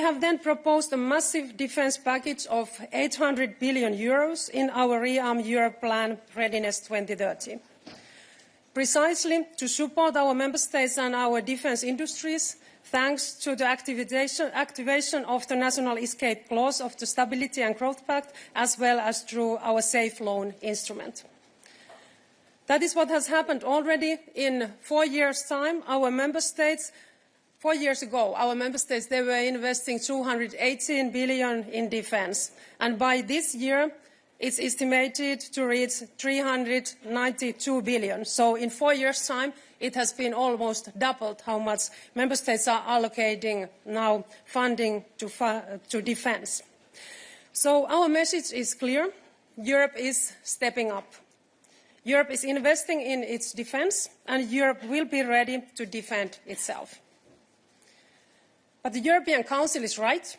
have then proposed a massive defence package of €800 billion in our Rearm Europe plan Readiness 2030, precisely to support our member states and our defence industries, thanks to the activation of the national escape clause of the Stability and Growth Pact, as well as through our safe loan instrument. That is what has happened already. In 4 years' time. Our member states, 4 years ago, our member states, they were investing €218 billion in defence, and by this year, it's estimated to reach €392 billion. So in 4 years' time, it has been almost doubled how much member states are allocating now funding to defence. So our message is clear. Europe is stepping up. Europe is investing in its defence, and Europe will be ready to defend itself. But the European Council is right.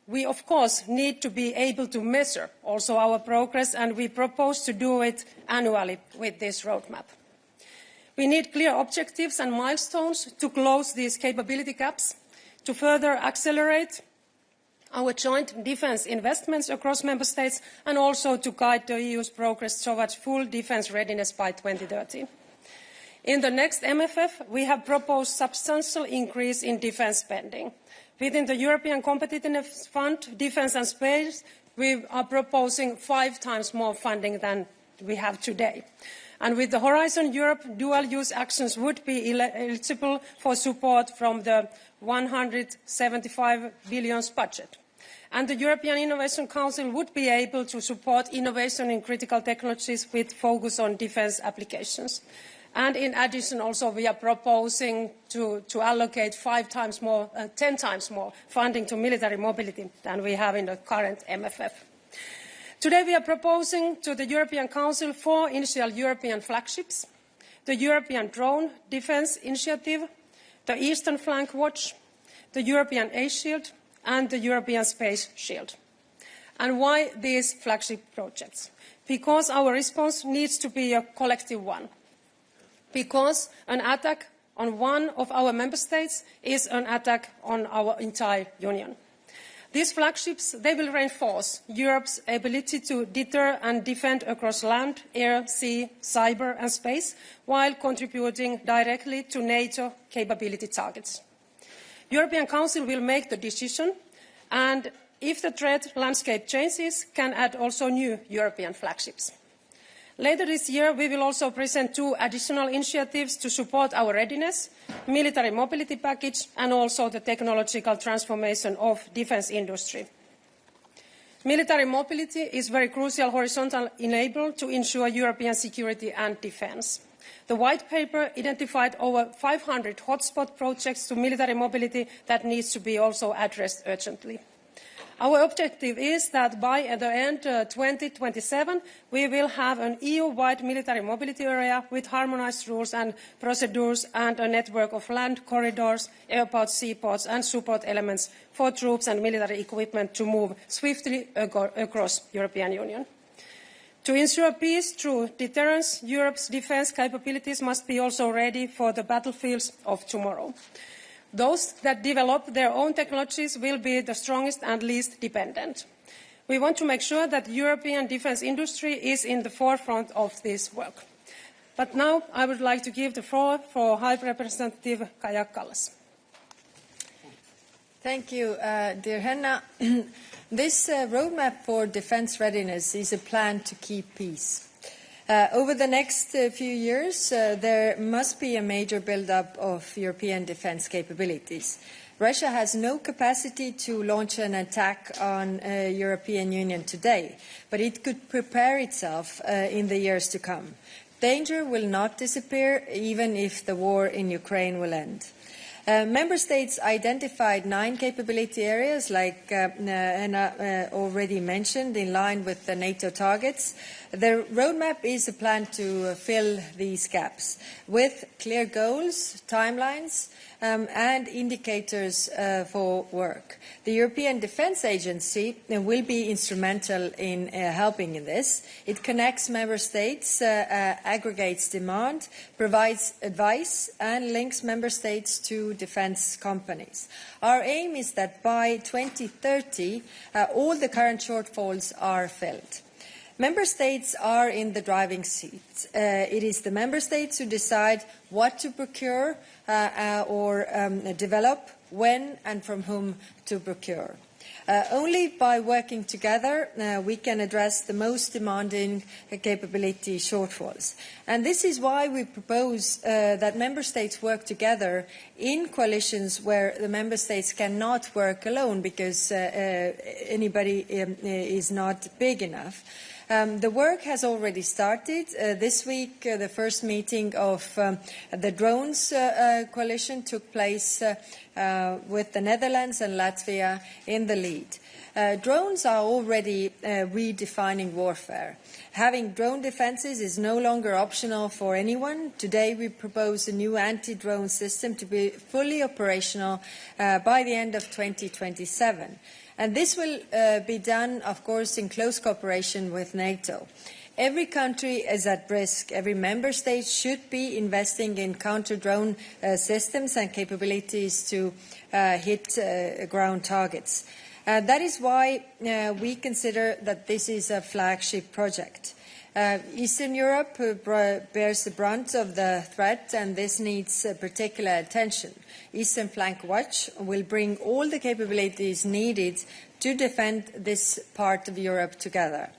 We, of course, need to be able to measure also our progress, and we propose to do it annually with this roadmap. We need clear objectives and milestones to close these capability gaps, to further accelerate our joint defence investments across member states, and also to guide the EU's progress towards full defence readiness by 2030. In the next MFF, we have proposed substantial increase in defence spending. Within the European Competitiveness Fund, Defence and Space, we are proposing 5 times more funding than we have today. And with the Horizon Europe, dual-use actions would be eligible for support from the €175 billion budget. And the European Innovation Council would be able to support innovation in critical technologies with focus on defence applications. And in addition, also, we are proposing to allocate 10 times more funding to military mobility than we have in the current MFF. Today, we are proposing to the European Council 4 initial European flagships: the European Drone Defence Initiative, the Eastern Flank Watch, the European Air Shield, and the European Space Shield. And why these flagship projects? Because our response needs to be a collective one. Because an attack on one of our member states is an attack on our entire Union. These flagships, they will reinforce Europe's ability to deter and defend across land, air, sea, cyber and space, while contributing directly to NATO capability targets. The European Council will make the decision, and if the threat landscape changes, can add also new European flagships. Later this year, we will also present 2 additional initiatives to support our readiness, military mobility package, and also the technological transformation of defence industry. Military mobility is a very crucial horizontal enabler to ensure European security and defence. The White Paper identified over 500 hotspot projects to military mobility that needs to be also addressed urgently. Our objective is that by the end of 2027, we will have an EU-wide military mobility area with harmonised rules and procedures and a network of land corridors, airports, seaports and support elements for troops and military equipment to move swiftly across the European Union. To ensure peace through deterrence, Europe's defence capabilities must be also ready for the battlefields of tomorrow. Those that develop their own technologies will be the strongest and least dependent. We want to make sure that the European defence industry is in the forefront of this work. But now I would like to give the floor for High Representative Kaja Kallas. Thank you, dear Henna. This roadmap for defence readiness is a plan to keep peace. Over the next few years, there must be a major build-up of European defence capabilities. Russia has no capacity to launch an attack on the European Union today, but it could prepare itself in the years to come. Danger will not disappear, even if the war in Ukraine will end. Member States identified 9 capability areas, like Henna already mentioned, in line with the NATO targets. The roadmap is a plan to fill these gaps with clear goals, timelines, and indicators for work. The European Defence Agency will be instrumental in helping in this. It connects member states, aggregates demand, provides advice and links member states to defence companies. Our aim is that by 2030 all the current shortfalls are filled. Member states are in the driving seat. It is the member states who decide what to procure or develop, when and from whom to procure. Only by working together we can address the most demanding capability shortfalls. And this is why we propose that member states work together in coalitions where the member states cannot work alone because anybody is not big enough. The work has already started. This week, the first meeting of the drones coalition took place with the Netherlands and Latvia in the lead. Drones are already redefining warfare. Having drone defences is no longer optional for anyone. Today we propose a new anti-drone system to be fully operational by the end of 2027. And this will be done, of course, in close cooperation with NATO. Every country is at risk. Every member state should be investing in counter-drone systems and capabilities to hit ground targets. That is why we consider that this is a flagship project. Eastern Europe bears the brunt of the threat, and this needs particular attention. Eastern Flank Watch will bring all the capabilities needed to defend this part of Europe together.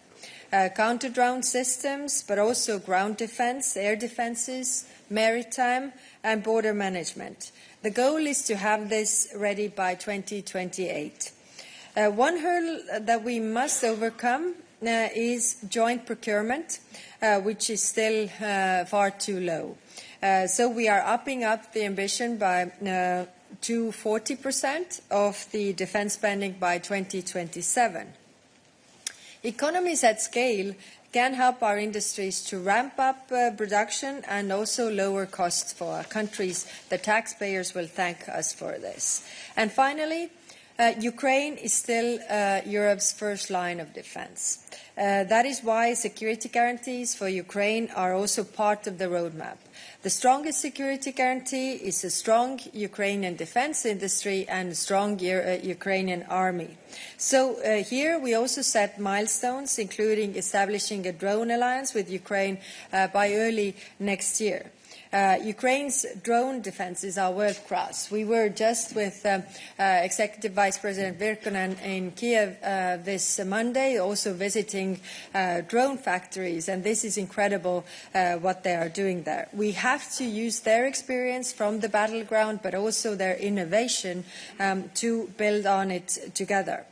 Counter-drone systems, but also ground defence, air defences, maritime and border management. The goal is to have this ready by 2028. One hurdle that we must overcome is joint procurement, which is still far too low. So we are upping up the ambition by to 40% of the defence spending by 2027. Economies at scale can help our industries to ramp up production and also lower costs for our countries. The taxpayers will thank us for this. And finally, Ukraine is still Europe's first line of defence. That is why security guarantees for Ukraine are also part of the roadmap. The strongest security guarantee is a strong Ukrainian defence industry and a strong Ukrainian army. So here we also set milestones, including establishing a drone alliance with Ukraine by early next year. Ukraine's drone defences are world-class. We were just with Executive Vice President Virkonen in Kiev this Monday, also visiting drone factories, and this is incredible what they are doing there. We have to use their experience from the battleground, but also their innovation to build on it together.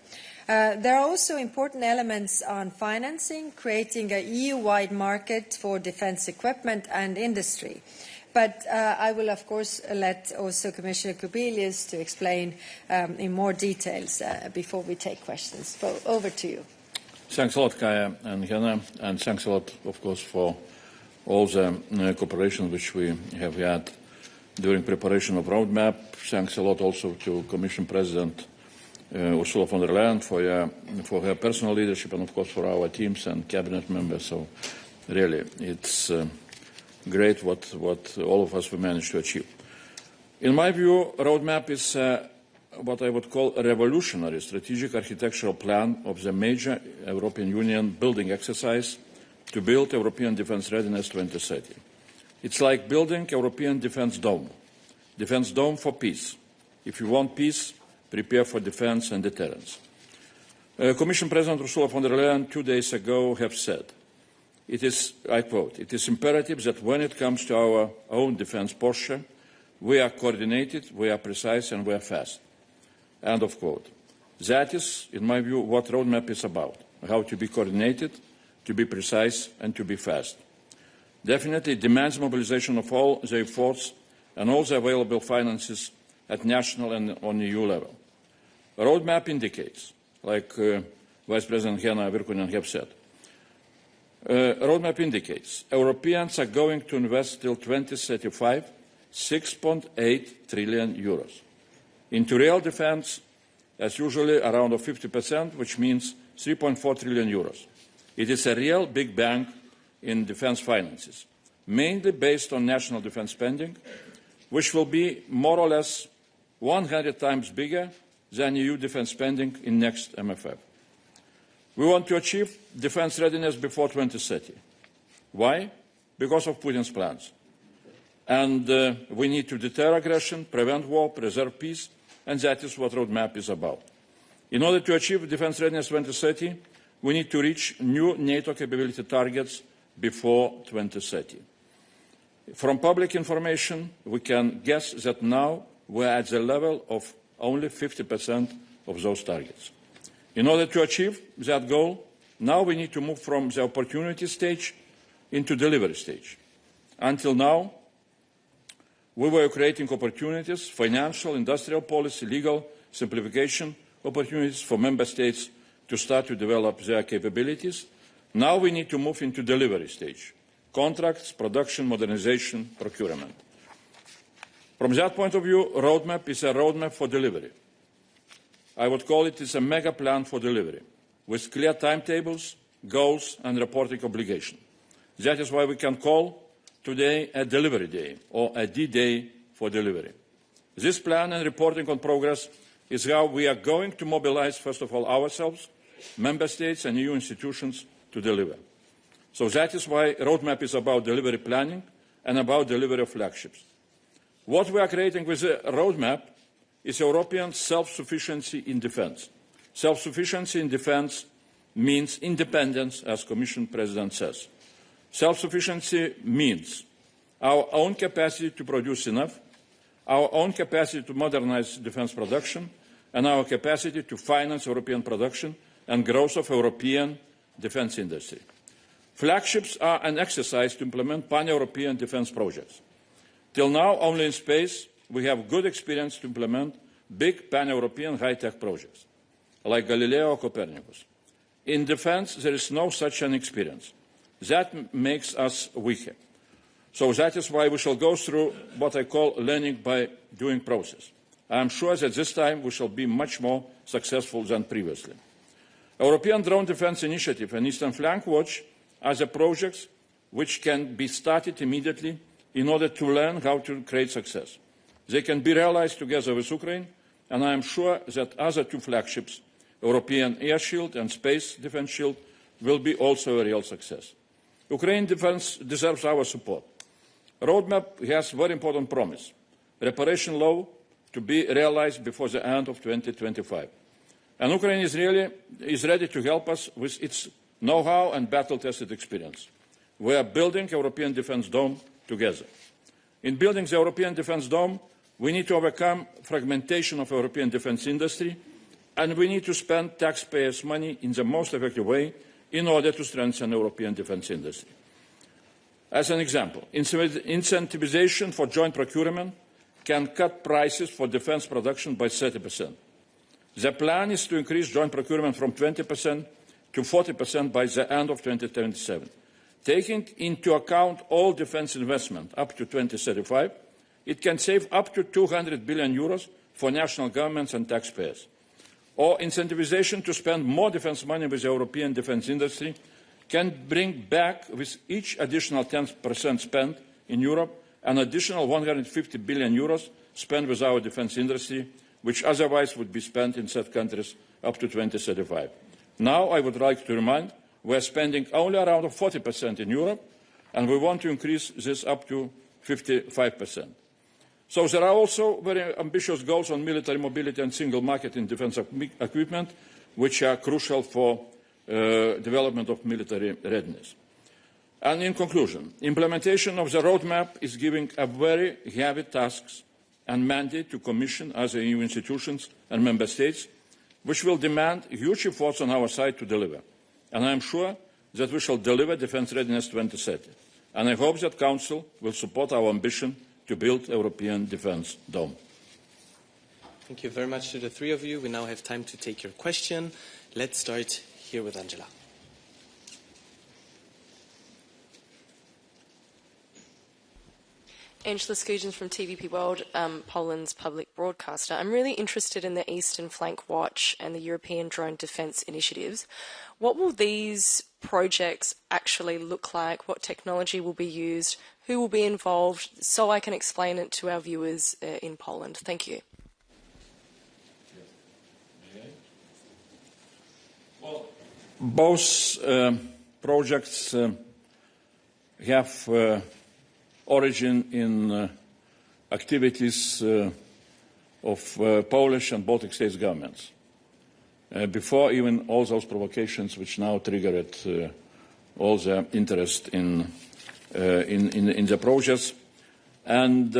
There are also important elements on financing, creating an EU-wide market for defence equipment and industry. But I will, of course, let also Commissioner Kubilius to explain in more details before we take questions. So, over to you. Thanks a lot, Kaya and Hena, and thanks a lot, of course, for all the cooperation which we have had during preparation of roadmap. Thanks a lot also to Commission President Ursula von der Leyen for her personal leadership and, of course, for our teams and cabinet members. So, really, it's great what all of us we managed to achieve. In my view, roadmap is what I would call a revolutionary strategic architectural plan of the major European Union building exercise to build European Defence Readiness 2030. It's like building European Defence Dome for peace. If you want peace, prepare for defence and deterrence. Commission President Ursula von der Leyen 2 days ago have said, it is, I quote, "It is imperative that when it comes to our own defence posture, we are coordinated, we are precise and we are fast." End of quote. That is, in my view, what roadmap is about, how to be coordinated, to be precise and to be fast. Definitely it demands mobilization of all the efforts and all the available finances at national and on EU level. The roadmap indicates, like Vice President Hena Virkonen have said, roadmap indicates Europeans are going to invest till 2035 6.8 trillion euros. Into real defense, as usually around 50%, which means 3.4 trillion euros. It is a real big bang in defense finances, mainly based on national defense spending, which will be more or less 100 times bigger than EU defense spending in next MFF. We want to achieve defense readiness before 2030. Why? Because of Putin's plans. And we need to deter aggression, prevent war, preserve peace, and that is what the roadmap is about. In order to achieve defense readiness 2030, we need to reach new NATO capability targets before 2030. From public information, we can guess that now we are at the level of only 50% of those targets. In order to achieve that goal, now we need to move from the opportunity stage into delivery stage. Until now, we were creating opportunities, financial, industrial policy, legal, simplification opportunities for member states to start to develop their capabilities. Now we need to move into delivery stage. Contracts, production, modernization, procurement. From that point of view, roadmap is a roadmap for delivery. I would call it a mega plan for delivery, with clear timetables, goals, and reporting obligation. That is why we can call today a delivery day, or a D-Day for delivery. This plan and reporting on progress is how we are going to mobilize, first of all, ourselves, member states and EU institutions to deliver. So that is why roadmap is about delivery planning and about delivery of flagships. What we are creating with the roadmap is European self-sufficiency in defense. Self-sufficiency in defense means independence, as Commission President says. Self-sufficiency means our own capacity to produce enough, our own capacity to modernize defense production, and our capacity to finance European production and growth of European defense industry. Flagships are an exercise to implement pan-European defense projects. Till now, only in space, we have good experience to implement big pan-European high-tech projects, like Galileo or Copernicus. In defense, there is no such an experience. That makes us weaker. So that is why we shall go through what I call learning by doing process. I am sure that this time we shall be much more successful than previously. European Drone Defence Initiative and Eastern Flank Watch are the projects which can be started immediately in order to learn how to create success. They can be realized together with Ukraine, and I am sure that other two flagships, European Air Shield and Space Defence Shield, will be also a real success. Ukraine defence deserves our support. Roadmap has a very important promise. Reparation law to be realized before the end of 2025. And Ukraine is ready to help us with its know-how and battle-tested experience. We are building European Defence Dome together. In building the European Defence Dome, we need to overcome fragmentation of European defence industry, and we need to spend taxpayers' money in the most effective way in order to strengthen European defence industry. As an example, incentivization for joint procurement can cut prices for defence production by 30%. The plan is to increase joint procurement from 20% to 40% by the end of 2027. Taking into account all defence investment up to 2035, it can save up to 200 billion euros for national governments and taxpayers. Or incentivization to spend more defence money with the European defence industry can bring back, with each additional 10% spent in Europe, an additional 150 billion euros spent with our defence industry, which otherwise would be spent in third countries up to 2035. Now, I would like to remind, we are spending only around 40% in Europe, and we want to increase this up to 55%. So there are also very ambitious goals on military mobility and single market in defence equipment, which are crucial for development of military readiness. And in conclusion, implementation of the roadmap is giving a very heavy tasks and mandate to Commission, other EU institutions and Member States, which will demand huge efforts on our side to deliver. And I am sure that we shall deliver Defence Readiness 2030. And I hope that Council will support our ambition to build European Defence Dome. Thank you very much to the three of you. We now have time to take your question. Let's start here with Angela. Angela Skujins from TVP World, Poland's public broadcaster. I'm really interested in the Eastern Flank Watch and the European Drone Defence Initiatives. What will these projects actually look like? What technology will be used? Who will be involved? So I can explain it to our viewers in Poland. Thank you. Well, both projects have origin in activities of Polish and Baltic states governments. Before even all those provocations which now triggered all the interest in the projects. And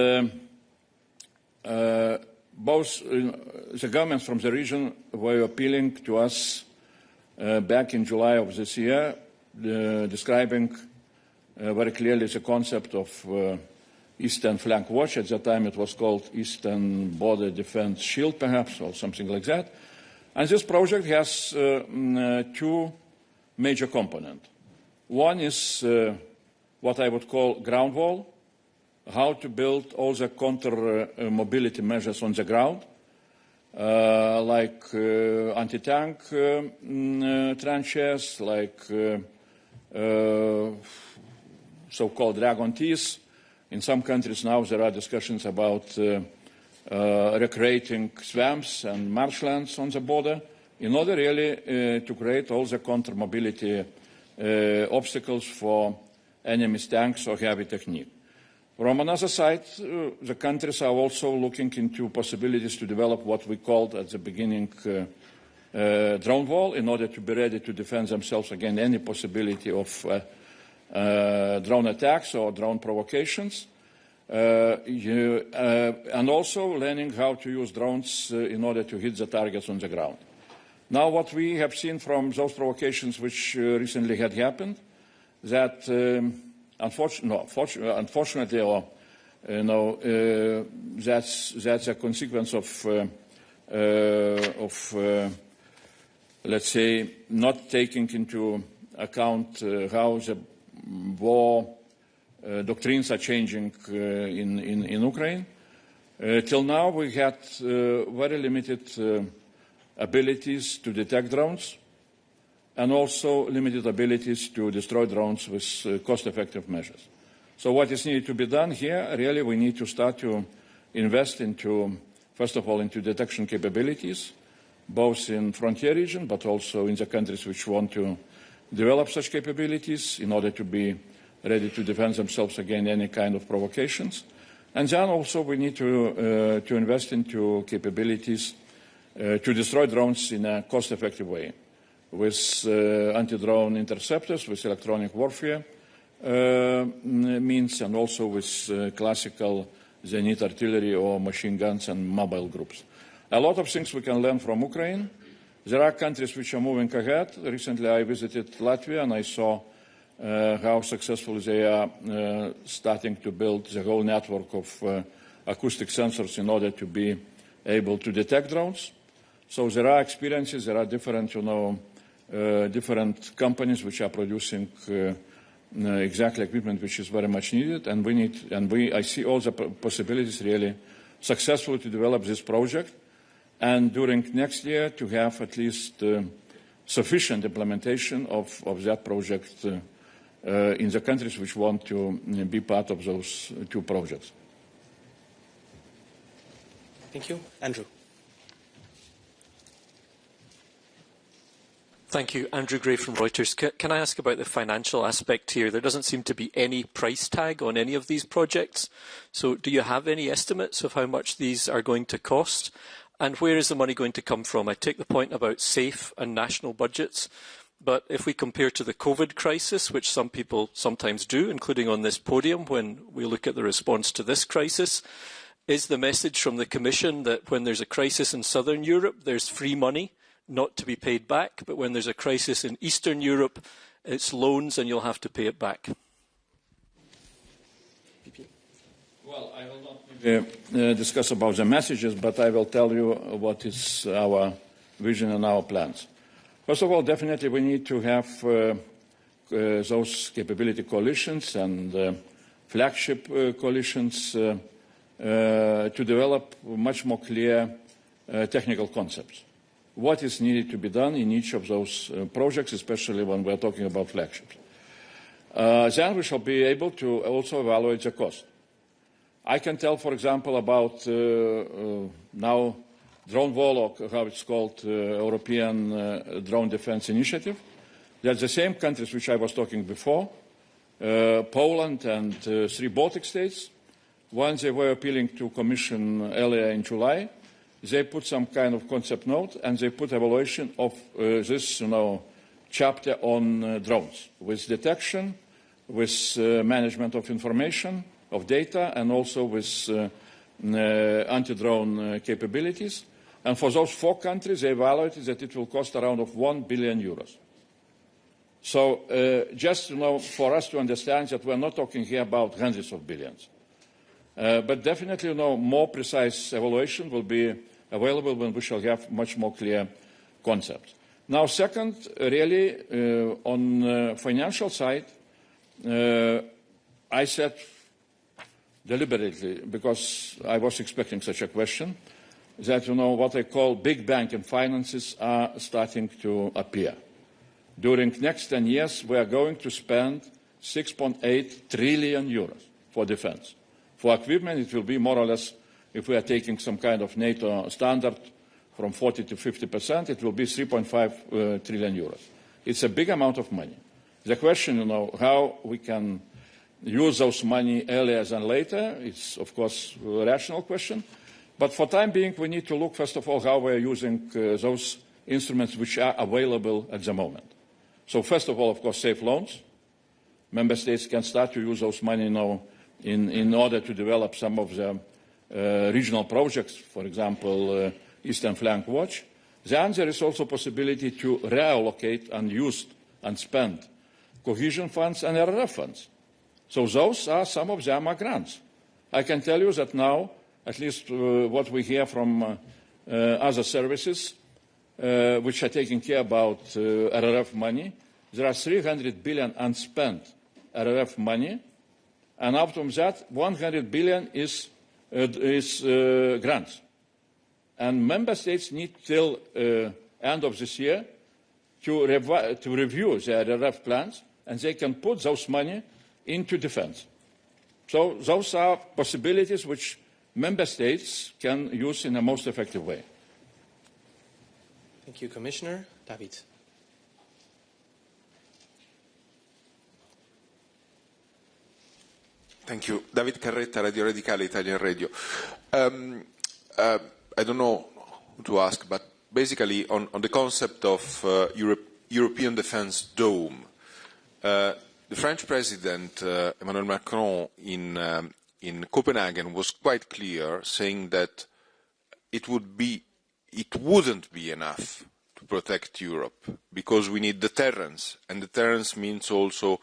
both the governments from the region were appealing to us back in July of this year, describing very clearly the concept of Eastern Flank Watch. At that time it was called Eastern Border Defense Shield, perhaps, or something like that. And this project has two major components. One is what I would call ground wall, how to build all the counter-mobility measures on the ground, like anti-tank trenches, like so-called Dragon Ts. In some countries now there are discussions about recreating swamps and marshlands on the border in order really to create all the counter-mobility obstacles for enemy's tanks or heavy technique. From another side, the countries are also looking into possibilities to develop what we called at the beginning drone wall in order to be ready to defend themselves against any possibility of drone attacks or drone provocations. And also learning how to use drones in order to hit the targets on the ground. Now what we have seen from those provocations which recently had happened, that unfortunately, or that's a consequence of let's say, not taking into account how the war doctrines are changing in Ukraine. Till now, we had very limited abilities to detect drones and also limited abilities to destroy drones with cost-effective measures. So what is needed to be done here, really, we need to start to invest into, first of all, into detection capabilities, both in frontier region, but also in the countries which want to develop such capabilities in order to be ready to defend themselves against any kind of provocations. And then also we need to invest into capabilities to destroy drones in a cost-effective way, with anti-drone interceptors, with electronic warfare means, and also with classical Zenit artillery or machine guns and mobile groups. A lot of things we can learn from Ukraine. There are countries which are moving ahead. Recently I visited Latvia and I saw how successfully they are starting to build the whole network of acoustic sensors in order to be able to detect drones. So there are experiences, there are different, different companies which are producing exactly equipment which is very much needed, and I see all the possibilities really successfully to develop this project, and during next year to have at least sufficient implementation of that project in the countries which want to be part of those two projects. Thank you. Andrew. Thank you. Andrew Gray from Reuters. Can I ask about the financial aspect here? There doesn't seem to be any price tag on any of these projects. So do you have any estimates of how much these are going to cost? And where is the money going to come from? I take the point about safe and national budgets. But if we compare to the COVID crisis, which some people sometimes do, including on this podium when we look at the response to this crisis, is the message from the Commission that when there's a crisis in Southern Europe, there's free money not to be paid back, but when there's a crisis in Eastern Europe, it's loans and you'll have to pay it back? Well, I will not discuss about the messages, but I will tell you what is our vision and our plans. First of all, definitely we need to have those capability coalitions and flagship coalitions to develop much more clear technical concepts. What is needed to be done in each of those projects, especially when we're talking about flagships. Then we shall be able to also evaluate the cost. I can tell, for example, about now drone wall, or how it's called, European Drone Defense Initiative. That the same countries which I was talking before, Poland and 3 Baltic states, once they were appealing to Commission earlier in July, they put some kind of concept note and they put evaluation of this, chapter on drones, with detection, with management of information, of data, and also with anti-drone capabilities. And for those 4 countries, they evaluated that it will cost around of 1 billion euros. So just for us to understand that we're not talking here about hundreds of billions. But definitely, more precise evaluation will be available when we shall have much more clear concepts. Now, second, really, on financial side, I said deliberately, because I was expecting such a question, that, what I call big banking finances are starting to appear. During the next 10 years, we are going to spend 6.8 trillion euros for defense. For equipment, it will be more or less, if we are taking some kind of NATO standard, from 40 to 50%, it will be 3.5 trillion euros. It's a big amount of money. The question, how we can use those money earlier than later, it's, of course, a rational question. But for the time being, we need to look, first of all, how we are using those instruments which are available at the moment. So first of all, of course, safe loans. Member states can start to use those money now in order to develop some of the regional projects, for example, Eastern Flank Watch. Then there is also possibility to reallocate unused and spent cohesion funds and RRF funds. So those are, some of them are grants. I can tell you that now, at least what we hear from other services, which are taking care about RRF money, there are 300 billion unspent RRF money, and out of that, 100 billion is grants. And member states need till end of this year to review their RRF plans, and they can put those money into defense. So those are possibilities which member states can use in a most effective way. Thank you, Commissioner. David. Thank you. David Carretta, Radio Radicale, Italian Radio. I don't know who to ask, but basically on the concept of European Defence Dome, the French President, Emmanuel Macron, in Copenhagen was quite clear, saying that it wouldn't be enough to protect Europe, because we need deterrence, and deterrence means also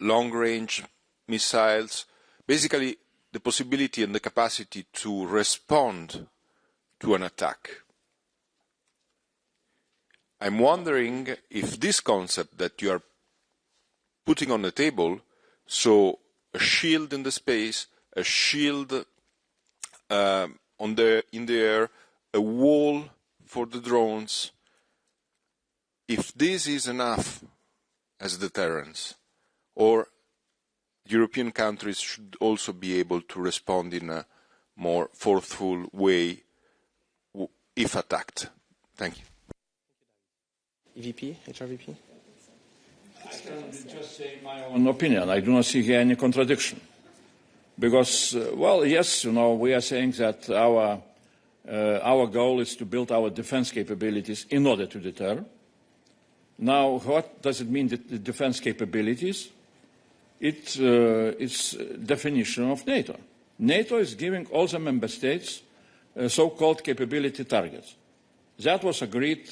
long-range missiles, basically the possibility and the capacity to respond to an attack. I'm wondering if this concept that you are putting on the table, so a shield in the space, a shield in the air, a wall for the drones, if this is enough as deterrence, or European countries should also be able to respond in a more forceful way if attacked. Thank you. EVP, HRVP? I can just say my own opinion. I do not see here any contradiction. Because, well, yes, we are saying that our goal is to build our defense capabilities in order to deter. Now, what does it mean, the defense capabilities? It's definition of NATO. NATO is giving all the member states so-called capability targets. That was agreed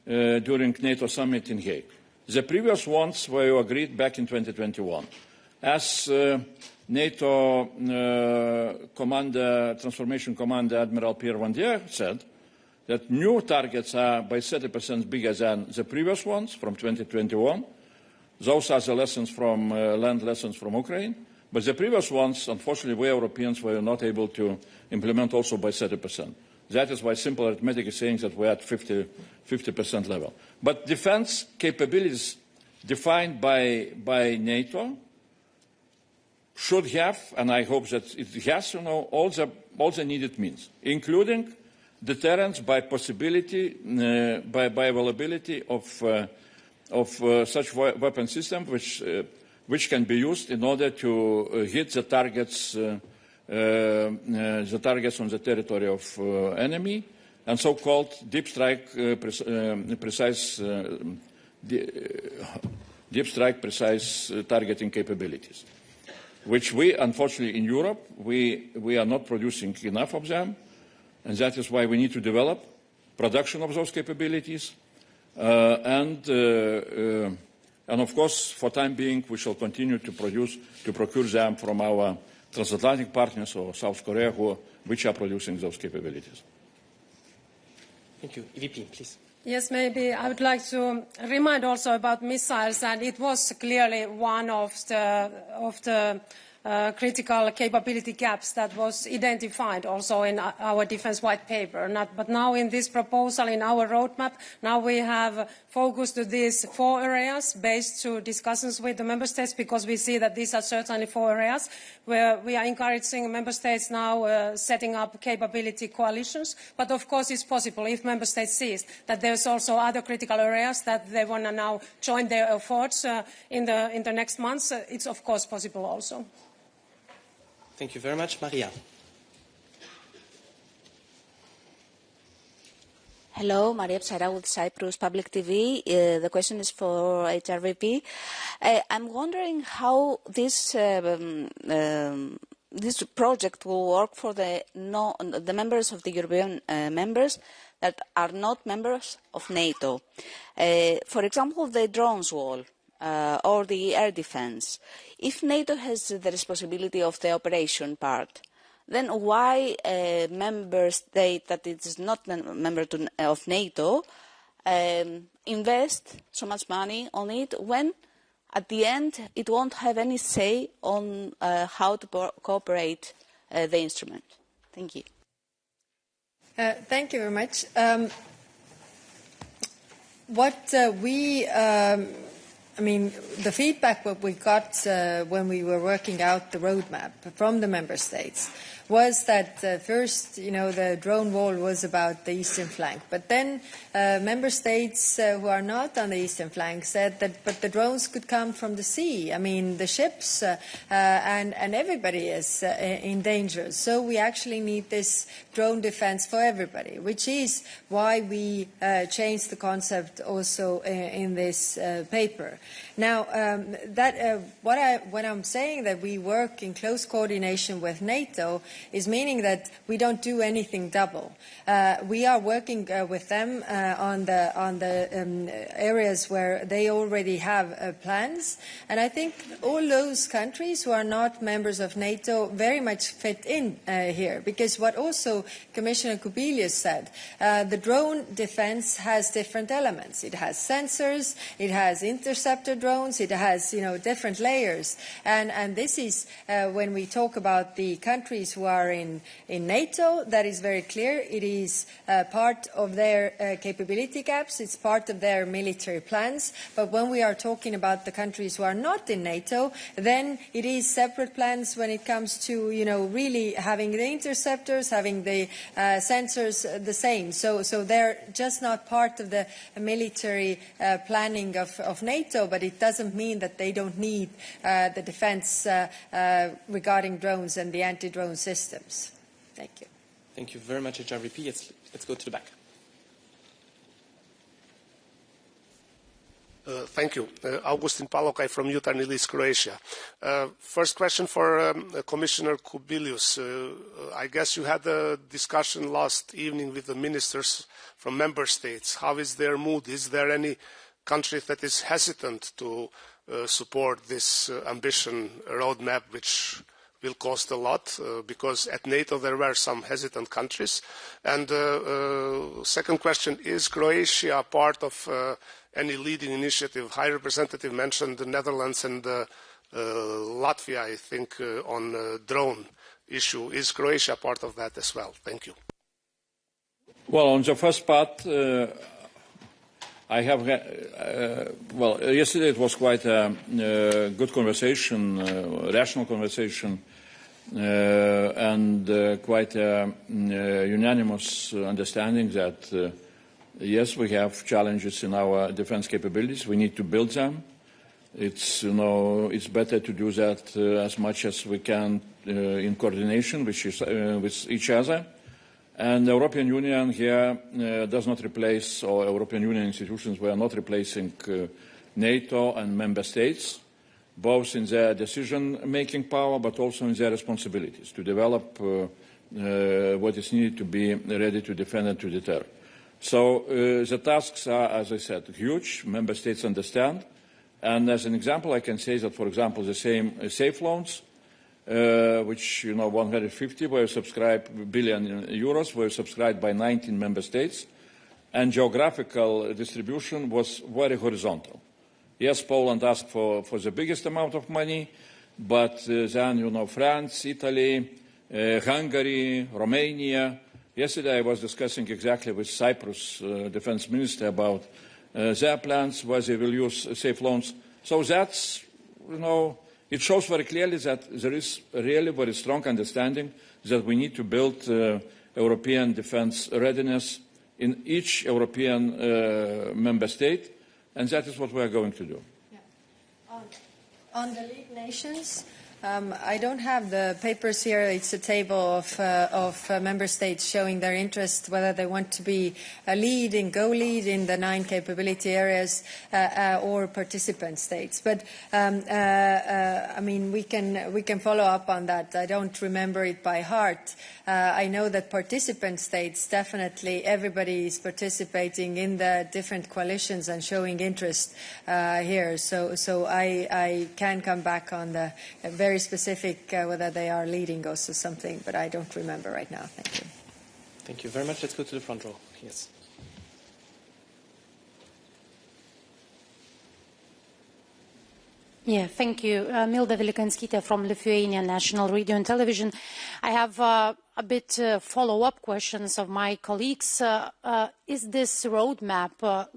during NATO summit in Hague. The previous ones were agreed back in 2021. As NATO Transformation Commander Admiral Pierre Vandier said, that new targets are by 30% bigger than the previous ones from 2021. Those are the lessons from learned lessons from Ukraine. But the previous ones, unfortunately, we Europeans were not able to implement also by 30%. That is why simple arithmetic is saying that we're at 50% level. But defense capabilities defined by NATO should have, and I hope that it has, all the needed means, including deterrence by possibility, by availability of such weapon system which can be used in order to hit the targets on the territory of enemy, and so-called deep strike precise targeting capabilities, which we, unfortunately, in Europe, we are not producing enough of them, and that is why we need to develop production of those capabilities. And of course, for the time being, we shall continue to procure them from our transatlantic partners or South Korea, which are producing those capabilities. Thank you. EVP, please. Yes, maybe I would like to remind also about missiles, and it was clearly one of the critical capability gaps that was identified also in our defense white paper. But now in this proposal, in our roadmap, now we have focused on these 4 areas based on discussions with the member states, because we see that these are certainly 4 areas where we are encouraging member states now setting up capability coalitions. But of course it's possible if member states see that there's also other critical areas that they want to now join their efforts in the next months. It's of course possible also. Thank you very much. Maria. Hello, Maria Psara with Cyprus Public TV. The question is for HRVP. I'm wondering how this project will work for the members of the European members that are not members of NATO. For example, the drones wall. Or the air defense. If NATO has the responsibility of the operation part, then why a member state that is not a member of NATO invest so much money on it when at the end it won't have any say on how to cooperate the instrument? Thank you. Thank you very much. The feedback that we got when we were working out the roadmap from the member states was that first, the drone wall was about the eastern flank. But then member states who are not on the eastern flank said that, but the drones could come from the sea. I mean, the ships and everybody is in danger. So we actually need this drone defense for everybody, which is why we changed the concept also in this paper. Now, when I'm saying that we work in close coordination with NATO is meaning that we don't do anything double. We are working with them on the areas where they already have plans, and I think all those countries who are not members of NATO very much fit in here, because what also Commissioner Kubilius said, the drone defense has different elements. It has sensors, it has interceptor drones, it has different layers, and this is when we talk about the countries who are in NATO, that is very clear. It is part of their capability gaps, it's part of their military plans. But when we are talking about the countries who are not in NATO, then it is separate plans when it comes to really having the interceptors, having the sensors the same. So they're just not part of the military planning of NATO, but it doesn't mean that they don't need the defense regarding drones and the anti-drone systems. Thank you. Thank you very much, HRVP. Let's go to the back. Thank you. Augustin Palokaj from Jutarnji List, Croatia. First question for Commissioner Kubilius. I guess you had a discussion last evening with the ministers from member states. How is their mood? Is there any country that is hesitant to support this ambition roadmap which will cost a lot because at NATO there were some hesitant countries. And second question, is Croatia part of any leading initiative? High Representative mentioned the Netherlands and Latvia, I think, on drone issue. Is Croatia part of that as well? Thank you. Well, on the first part, I have, yesterday it was quite a good conversation, rational conversation, and quite a unanimous understanding that, yes, we have challenges in our defense capabilities. We need to build them. It's, it's better to do that as much as we can in coordination with each other. And the European Union here does not replace, or European Union institutions were not replacing NATO and member states, both in their decision-making power, but also in their responsibilities to develop what is needed to be ready to defend and to deter. So the tasks are, as I said, huge. Member states understand. And as an example, I can say that, for example, the same safe loans, which, 150 were subscribed, billion euros were subscribed by 19 member states, and geographical distribution was very horizontal. Yes, Poland asked for the biggest amount of money, but then, France, Italy, Hungary, Romania. Yesterday I was discussing exactly with Cyprus defense minister about their plans, where they will use safe loans. So that's, it shows very clearly that there is really very strong understanding that we need to build European defense readiness in each European member state, and that is what we are going to do. Yeah. On the lead nations, I don't have the papers here. It's a table of member states showing their interest, whether they want to be a lead in the 9 capability areas or participant states. But I mean, we can follow up on that. I don't remember it by heart. I know that participant states, definitely everybody is participating in the different coalitions and showing interest here. So I can come back on the very specific whether they are leading us or something, but I don't remember right now. Thank you. Thank you very much. Let's go to the front row. Yes. Yeah, thank you. Milda Velikanskite from Lithuanian National Radio and Television. I have a bit follow-up questions of my colleagues. Is this roadmap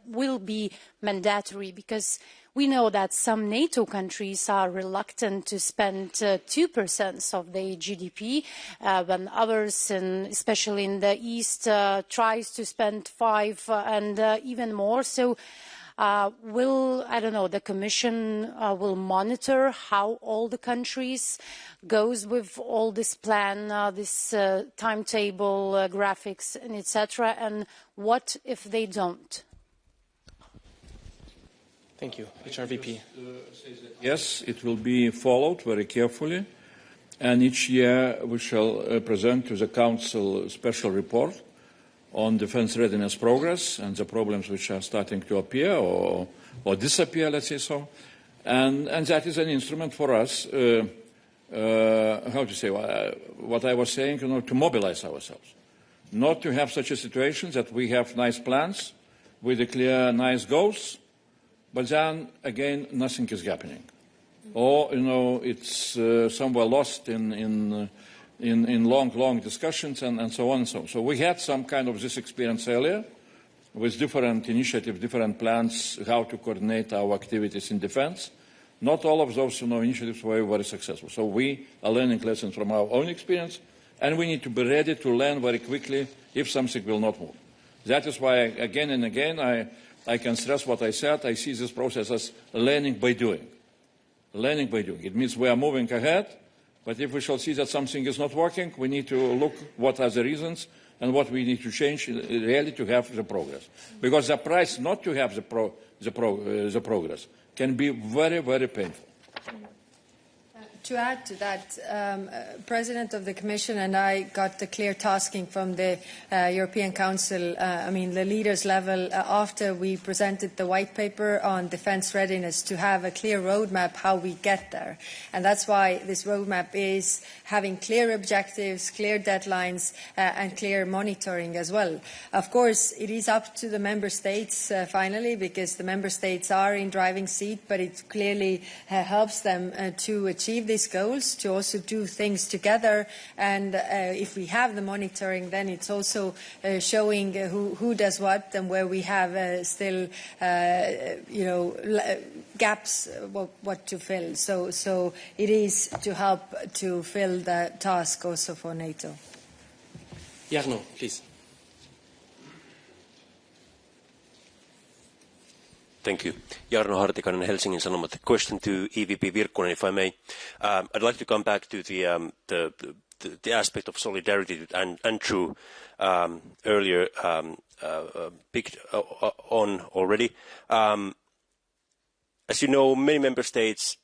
will be mandatory? Because we know that some NATO countries are reluctant to spend 2% of their GDP, when others, especially in the East, tries to spend 5 and even more. So will, I don't know, the Commission will monitor how all the countries goes with all this plan, this timetable, graphics, and etc. And what if they don't? Thank you. HRVP. Yes, it will be followed very carefully, and each year we shall present to the Council a special report on defense readiness progress and the problems which are starting to appear or disappear, let's say so. And that is an instrument for us, how to say, what I was saying, to mobilize ourselves. Not to have such a situation that we have nice plans, we declare nice goals, but then, again, nothing is happening. Or, it's somewhere lost in long discussions and so on and so on. So we had some kind of this experience earlier with different initiatives, different plans, how to coordinate our activities in defense. Not all of those initiatives were very successful. So we are learning lessons from our own experience, and we need to be ready to learn very quickly if something will not move. That is why, again and again, I can stress what I said. I see this process as learning by doing. Learning by doing. It means we are moving ahead, but if we shall see that something is not working, we need to look what are the reasons and what we need to change really to have the progress. Because the price not to have the progress can be very, very painful. To add to that, President of the Commission and I got the clear tasking from the European Council, the leaders level, after we presented the white paper on defence readiness, to have a clear roadmap how we get there. And that's why this roadmap is having clear objectives, clear deadlines, and clear monitoring as well. Of course, it is up to the Member States finally, because the Member States are in driving seat, but it clearly helps them to achieve these goals, to also do things together. And if we have the monitoring, then it's also showing who does what and where we have still, gaps, what to fill. So it is to help to fill the task also for NATO. Jarno, please. Thank you. Jarno Hartikainen, Helsingin Sanomat. Question to EVP Virkkunen, if I may. I'd like to come back to the aspect of solidarity that Andrew earlier picked on already. As you know, many member states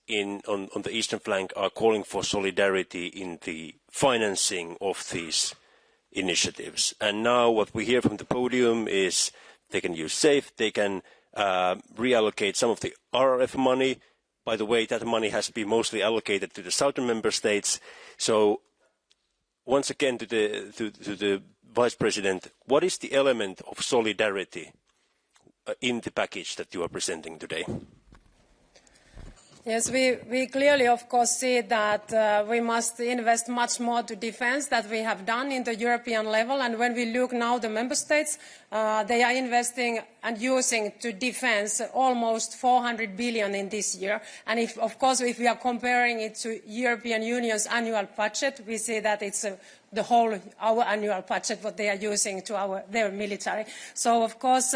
on the eastern flank are calling for solidarity in the financing of these initiatives. And now what we hear from the podium is they can use SAFE, they can reallocate some of the RRF money. By the way, that money has been mostly allocated to the southern member states. So once again to the Vice President, what is the element of solidarity in the package that you are presenting today? Yes, we clearly, of course, see that we must invest much more to defence than we have done in the European level. And when we look now, the member states, they are investing and using to defence almost 400 billion in this year. And of course, if we are comparing it to European Union's annual budget, we see that it's the whole our annual budget what they are using to their military. So, of course.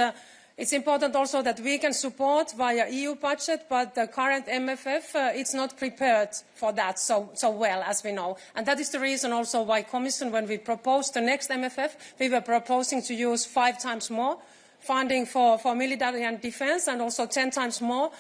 It's important also that we can support via EU budget, but the current MFF, it's not prepared for that so well, as we know. And that is the reason also why Commission, when we proposed the next MFF, we were proposing to use 5 times more funding for military and defence, and also 10 times more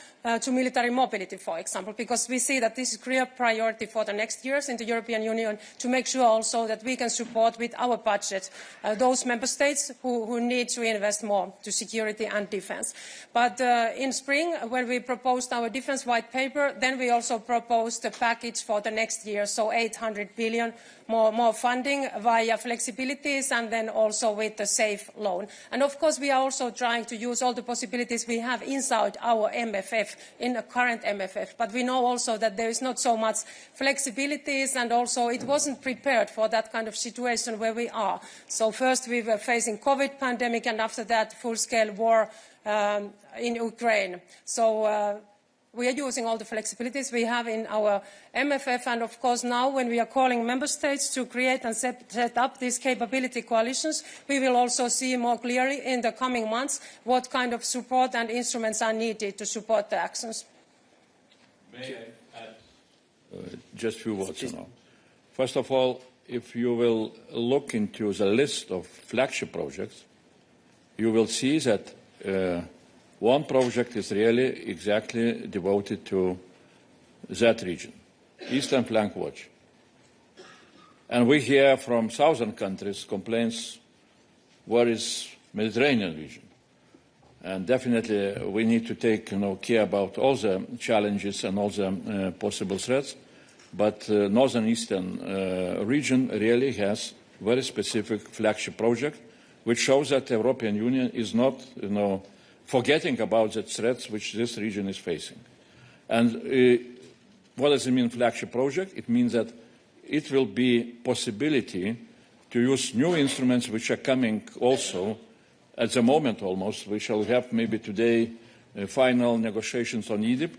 to military mobility, for example, because we see that this is a clear priority for the next years in the European Union, to make sure also that we can support with our budget those member states who need to invest more to security and defence. But in spring, when we proposed our defence white paper, then we also proposed a package for the next year, so 800 billion more funding via flexibilities, and then also with the SAFE loan. And of course, we are also trying to use all the possibilities we have inside our MFF, in the current MFF. But we know also that there is not so much flexibilities, and also it wasn't prepared for that kind of situation where we are. So first we were facing COVID pandemic, and after that full-scale war in Ukraine. So we are using all the flexibilities we have in our MFF, and of course now when we are calling member states to create and set up these capability coalitions, we will also see more clearly in the coming months what kind of support and instruments are needed to support the actions. May I add just a few words now? First of all, if you will look into the list of flagship projects, you will see that one project is really exactly devoted to that region, Eastern Flank Watch. And we hear from southern countries complaints, where is Mediterranean region? And definitely we need to take care about all the challenges and all the possible threats. But Northern Eastern region really has very specific flagship project, which shows that the European Union is not, forgetting about the threats which this region is facing. And what does it mean, flagship project? It means that it will be possibility to use new instruments which are coming also at the moment almost. We shall have maybe today final negotiations on EDIP.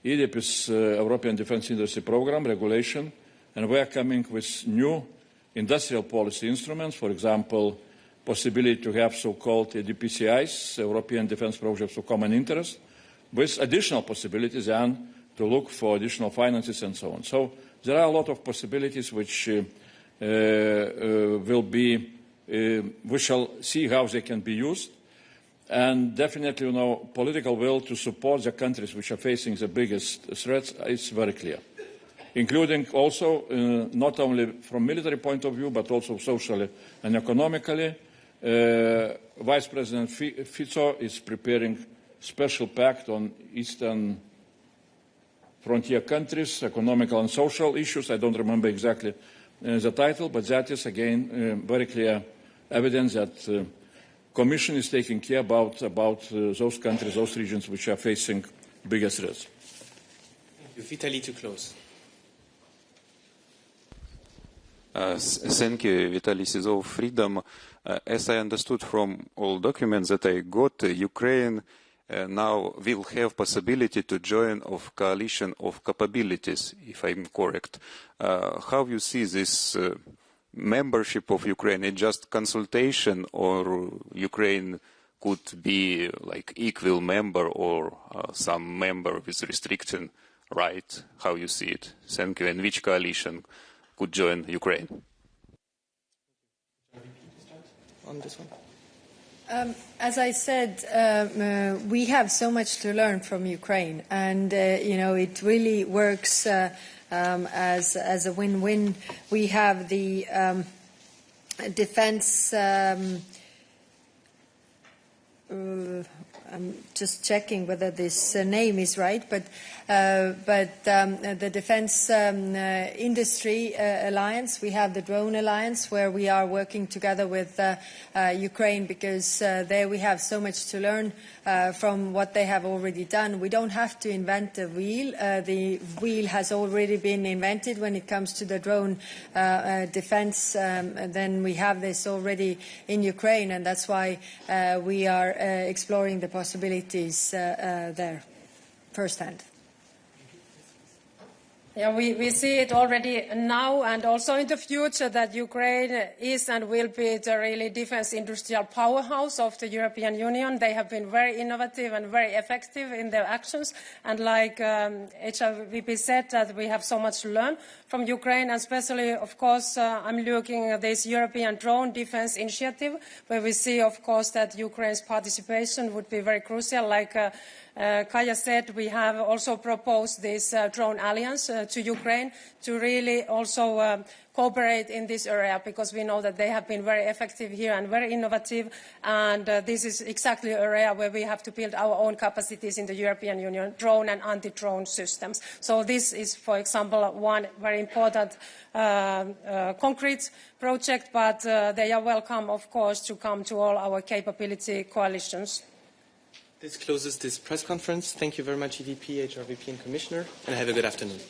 EDIP is European Defence Industry Programme regulation, and we are coming with new industrial policy instruments, for example, possibility to have so-called DPCIs, European Defence Projects of Common Interest, with additional possibilities and to look for additional finances and so on. So there are a lot of possibilities which will be, we shall see how they can be used. And definitely, political will to support the countries which are facing the biggest threats is very clear. including also not only from military point of view, but also socially and economically. Vice President Fico is preparing special pact on Eastern frontier countries, economical and social issues. I don't remember exactly the title, but that is, again, very clear evidence that the Commission is taking care about those countries, those regions which are facing biggest threats. Thank you. Vitaly, to close. Thank you, Vitaly Sizov, Freedom. As I understood from all documents that I got, Ukraine now will have possibility to join of coalition of capabilities, if I'm correct. How you see this membership of Ukraine? Is just consultation, or Ukraine could be like equal member or some member with restriction right? How you see it? Thank you. And which coalition could join Ukraine? On this one. As I said, we have so much to learn from Ukraine, and it really works as a win-win. We have the defense. I'm just checking whether this name is right, but the Defense Industry Alliance. We have the Drone Alliance, where we are working together with Ukraine, because there we have so much to learn from what they have already done. We don't have to invent the wheel. The wheel has already been invented when it comes to the drone defense. Then we have this already in Ukraine, and that's why we are exploring the possibilities there firsthand. Yeah, we see it already now and also in the future that Ukraine is and will be the really defense industrial powerhouse of the European Union. They have been very innovative and very effective in their actions. And like HRVP said, that we have so much to learn from Ukraine, and especially, of course, I'm looking at this European Drone Defense Initiative, where we see, of course, that Ukraine's participation would be very crucial. Like Kaja said, we have also proposed this drone alliance to Ukraine to really also cooperate in this area, because we know that they have been very effective here and very innovative, and this is exactly an area where we have to build our own capacities in the European Union, drone and anti-drone systems. So this is, for example, one very important concrete project, but they are welcome, of course, to come to all our capability coalitions. This closes this press conference. Thank you very much, EVP, HRVP, and Commissioner, and have a good afternoon.